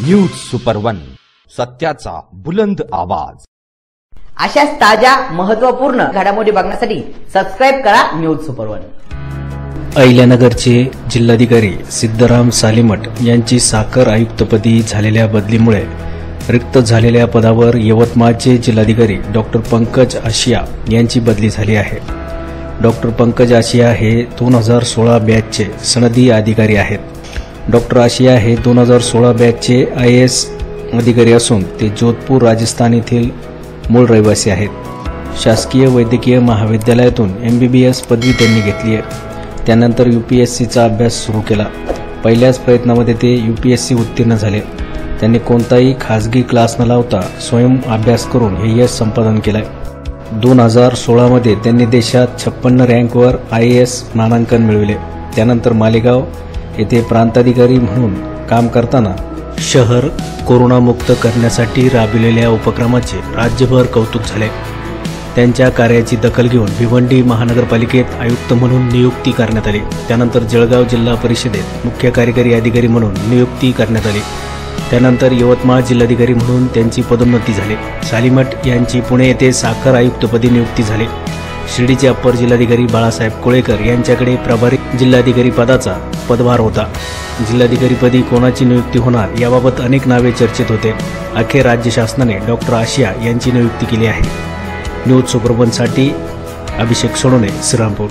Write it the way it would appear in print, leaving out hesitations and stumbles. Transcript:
News super one, सत्याचा बुलंद आवाज। अशाच ताज्या महत्त्वपूर्ण घडामोडी बघण्यासाठी सबस्क्राइब करा न्यूज सुपर वन। अहिल्यानगरचे जिल्हाधिकारी सिद्धराम सालीमठ यांची साखर आयुक्तपदी झालेल्या बदलीमुळे रिक्त झालेल्या पदावर यवतमाळचे जिल्हाधिकारी डॉक्टर पंकज आशिया यांची बदली झाली आहे। डॉक्टर पंकज आशिया हे 2016 बॅचचे सनदी अधिकारी आहेत। डॉक्टर आशिया हे 2016 बॅचचे IAS अधिकारी असून ते जोधपूर राजस्थान येथील मूळ रहिवासी आहेत। शासकीय वैद्यकीय महाविद्यालयातून MBBS पदवी त्यांनी घेतली आहे। त्यानंतर UPSCचा अभ्यास सुरू केला। पहिल्याच प्रयत्नामध्ये ते UPSC उत्तीर्ण झाले। त्यांनी कोणताही खासगी क्लास न लावता स्वयं अभ्यास करून हे यश संपादन केले। 2016 मध्ये त्यांनी देशात 56 रँकवर IAS मानांकन मिळविले। त्यानंतर मालेगाव येथे प्रांताधिकारी म्हणून काम करताना शहर कोरोनामुक्त करण्यासाठी राबविलेल्या उपक्रमाचे राज्यभर कौतुक झाले। त्यांच्या कार्याची दखल घेऊन भिवंडी महानगरपालिकेत आयुक्त म्हणून नियुक्ती करण्यात आली। त्यानंतर जळगाव जिल्हा परिषदेत मुख्य कार्यकारी अधिकारी म्हणून नियुक्ती करण्यात आली। त्यानंतर यवतमाळ जिल्हाधिकारी म्हणून त्यांची पदोन्नती झाली। सालीमठ यांची पुणे येथे साखर आयुक्तपदी नियुक्ती झाली। शिर्डीचे अप्पर जिल्हाधिकारी बाळासाहेब कोळेकर यांच्याकडे प्रभारी जिल्हाधिकारी पदाचा पदभार होता। जिल्हाधिकारीपदी कोणाची नियुक्ती होणार याबाबत अनेक नावे चर्चेत होते। अखेर राज्य शासनाने डॉक्टर आशिया यांची नियुक्ती केली आहे। न्यूज सुपर वनसाठी अभिषेक सोनोने, श्रीरामपूर।